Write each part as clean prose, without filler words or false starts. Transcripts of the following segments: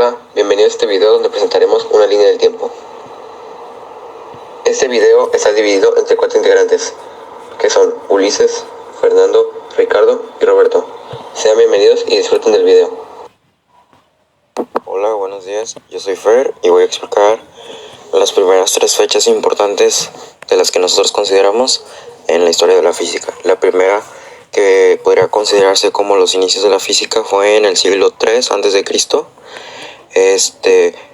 Hola, bienvenidos a este video donde presentaremos una línea del tiempo. Este video está dividido entre 4 integrantes, que son Ulises, Fernando, Ricardo y Roberto. Sean bienvenidos y disfruten del video. Hola, buenos días, yo soy Fer y voy a explicar las primeras 3 fechas importantes de las que nosotros consideramos en la historia de la física. La primera, que podría considerarse como los inicios de la física, fue en el siglo III a.C.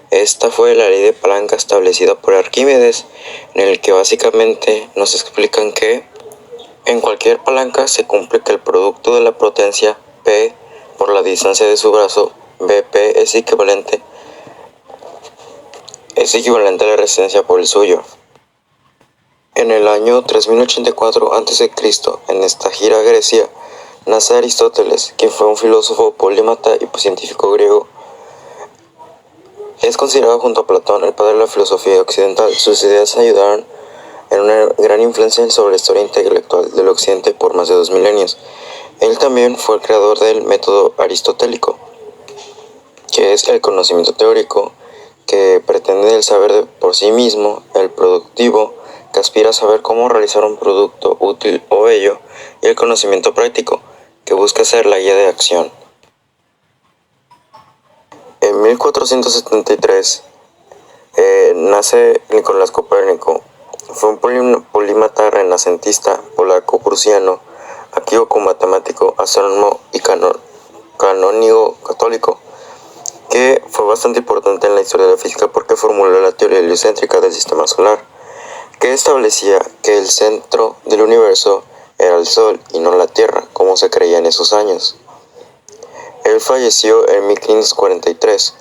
Esta fue la ley de palanca establecida por Arquímedes, en el que básicamente nos explican que en cualquier palanca se cumple que el producto de la potencia P por la distancia de su brazo, BP, es equivalente a la resistencia por el suyo. En el año 3084 a.C., en esta gira a Grecia, nace Aristóteles, quien fue un filósofo, polímata y científico griego. Es considerado junto a Platón el padre de la filosofía occidental. Sus ideas ayudaron en una gran influencia sobre la historia intelectual del occidente por más de 2 milenios. Él también fue el creador del método aristotélico, que es el conocimiento teórico, que pretende el saber por sí mismo, el productivo, que aspira a saber cómo realizar un producto útil o bello, y el conocimiento práctico, que busca ser la guía de acción. En 1473 nace Nicolás Copérnico. Fue un polímata renacentista polaco-prusiano, arqueólogo, matemático, astrónomo y canónigo católico, que fue bastante importante en la historia de la física porque formuló la teoría heliocéntrica del sistema solar, que establecía que el centro del universo era el Sol y no la Tierra, como se creía en esos años. Él falleció en 1543.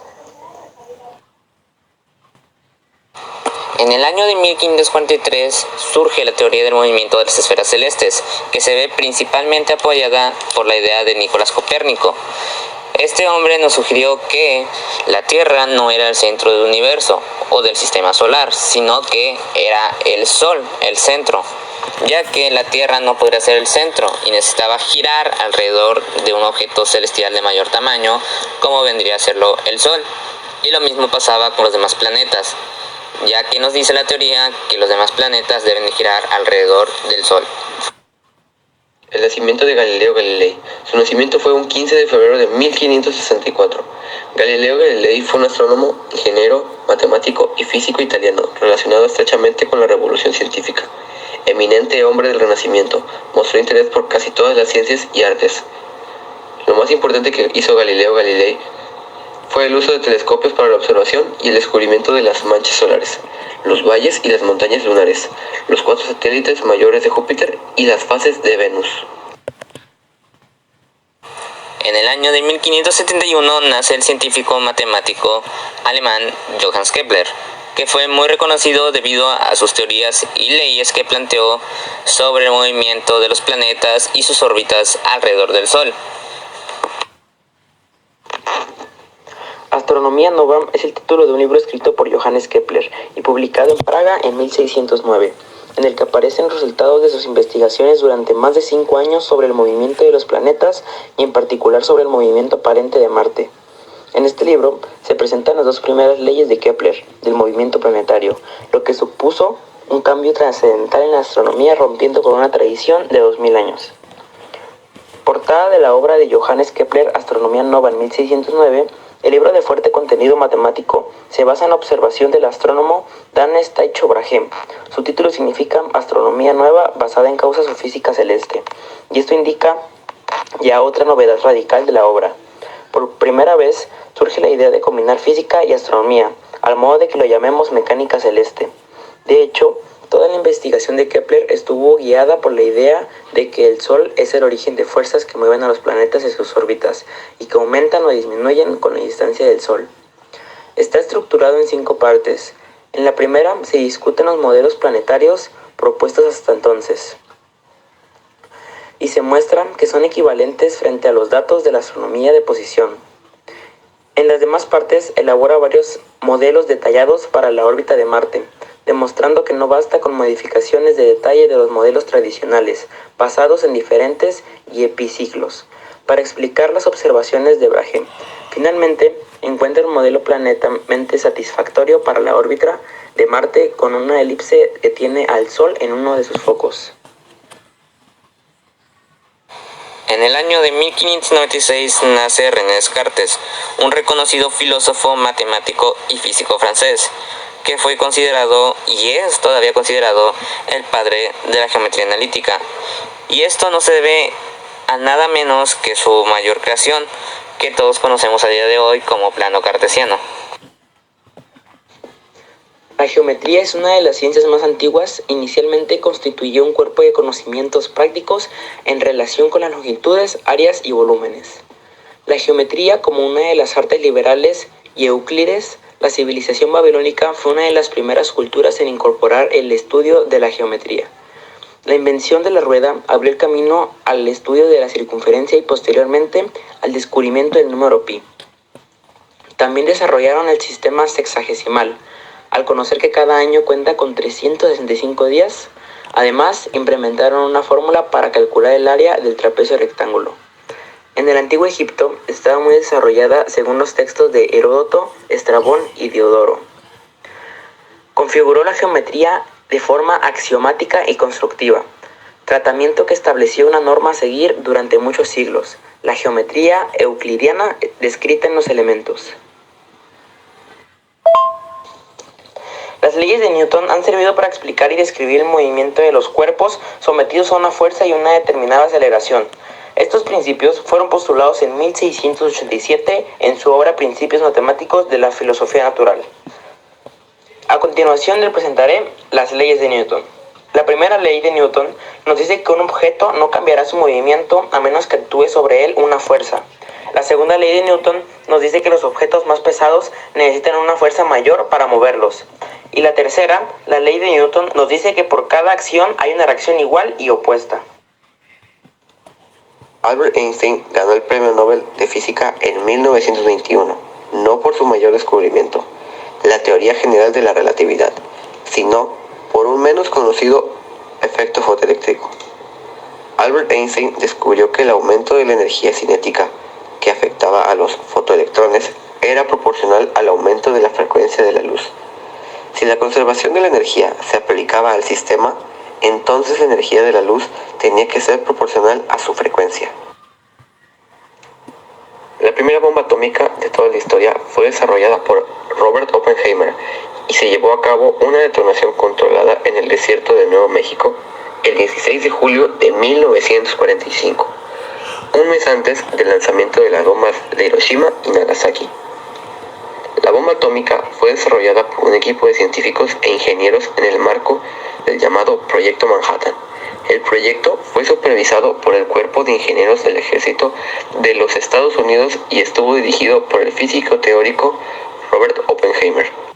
En el año de 1543 surge la teoría del movimiento de las esferas celestes, que se ve principalmente apoyada por la idea de Nicolás Copérnico. Este hombre nos sugirió que la Tierra no era el centro del universo o del sistema solar, sino que era el Sol, el centro, ya que la Tierra no podría ser el centro y necesitaba girar alrededor de un objeto celestial de mayor tamaño, como vendría a serlo el Sol. Y lo mismo pasaba con los demás planetas, ya que nos dice la teoría que los demás planetas deben de girar alrededor del Sol. El nacimiento de Galileo Galilei. Su nacimiento fue un 15 de febrero de 1564. Galileo Galilei fue un astrónomo, ingeniero, matemático y físico italiano, relacionado estrechamente con la revolución científica. Eminente hombre del Renacimiento, mostró interés por casi todas las ciencias y artes. Lo más importante que hizo Galileo Galilei fue el uso de telescopios para la observación y el descubrimiento de las manchas solares, los valles y las montañas lunares, los 4 satélites mayores de Júpiter y las fases de Venus. En el año de 1571 nace el científico matemático alemán Johannes Kepler, que fue muy reconocido debido a sus teorías y leyes que planteó sobre el movimiento de los planetas y sus órbitas alrededor del Sol. Astronomía Nova es el título de un libro escrito por Johannes Kepler y publicado en Praga en 1609, en el que aparecen resultados de sus investigaciones durante más de 5 años sobre el movimiento de los planetas y en particular sobre el movimiento aparente de Marte. En este libro se presentan las 2 primeras leyes de Kepler, del movimiento planetario, lo que supuso un cambio trascendental en la astronomía, rompiendo con una tradición de 2000 años. Portada de la obra de Johannes Kepler, Astronomía Nova en 1609, el libro de fuerte contenido matemático se basa en la observación del astrónomo Dannes Tycho Brahe. Su título significa Astronomía Nueva basada en causas o física celeste, y esto indica ya otra novedad radical de la obra. Por primera vez surge la idea de combinar física y astronomía, al modo de que lo llamemos mecánica celeste. De hecho, toda la investigación de Kepler estuvo guiada por la idea de que el Sol es el origen de fuerzas que mueven a los planetas en sus órbitas y que aumentan o disminuyen con la distancia del Sol. Está estructurado en 5 partes. En la primera se discuten los modelos planetarios propuestos hasta entonces y se muestran que son equivalentes frente a los datos de la astronomía de posición. En las demás partes elabora varios modelos detallados para la órbita de Marte, demostrando que no basta con modificaciones de detalle de los modelos tradicionales, basados en diferentes y epiciclos, para explicar las observaciones de Brahe. Finalmente, encuentra un modelo planetamente satisfactorio para la órbita de Marte con una elipse que tiene al Sol en uno de sus focos. En el año de 1596 nace René Descartes, un reconocido filósofo, matemático y físico francés, que fue considerado y es todavía considerado el padre de la geometría analítica. Y esto no se debe a nada menos que su mayor creación, que todos conocemos a día de hoy como plano cartesiano. La geometría es una de las ciencias más antiguas. Inicialmente constituyó un cuerpo de conocimientos prácticos en relación con las longitudes, áreas y volúmenes. La geometría, como una de las artes liberales y Euclides, la civilización babilónica fue una de las primeras culturas en incorporar el estudio de la geometría. La invención de la rueda abrió el camino al estudio de la circunferencia y posteriormente al descubrimiento del número pi. También desarrollaron el sistema sexagesimal, al conocer que cada año cuenta con 365 días. Además, implementaron una fórmula para calcular el área del trapecio rectángulo. En el antiguo Egipto estaba muy desarrollada según los textos de Heródoto, Estrabón y Diodoro. Configuró la geometría de forma axiomática y constructiva, tratamiento que estableció una norma a seguir durante muchos siglos, la geometría euclidiana descrita en los elementos. Las leyes de Newton han servido para explicar y describir el movimiento de los cuerpos sometidos a una fuerza y una determinada aceleración. Estos principios fueron postulados en 1687 en su obra Principios Matemáticos de la Filosofía Natural. A continuación les presentaré las leyes de Newton. La primera ley de Newton nos dice que un objeto no cambiará su movimiento a menos que actúe sobre él una fuerza. La segunda ley de Newton nos dice que los objetos más pesados necesitan una fuerza mayor para moverlos. Y la tercera, la ley de Newton, nos dice que por cada acción hay una reacción igual y opuesta. Albert Einstein ganó el Premio Nobel de Física en 1921, no por su mayor descubrimiento, la teoría general de la relatividad, sino por un menos conocido efecto fotoeléctrico. Albert Einstein descubrió que el aumento de la energía cinética que afectaba a los fotoelectrones era proporcional al aumento de la frecuencia de la luz. Si la conservación de la energía se aplicaba al sistema, entonces la energía de la luz tenía que ser proporcional a su frecuencia. La primera bomba atómica de toda la historia fue desarrollada por Robert Oppenheimer y se llevó a cabo una detonación controlada en el desierto de Nuevo México el 16 de julio de 1945, un mes antes del lanzamiento de las bombas de Hiroshima y Nagasaki. La bomba atómica fue desarrollada por un equipo de científicos e ingenieros en el marco del llamado Proyecto Manhattan. El proyecto fue supervisado por el Cuerpo de Ingenieros del Ejército de los Estados Unidos y estuvo dirigido por el físico teórico Robert Oppenheimer.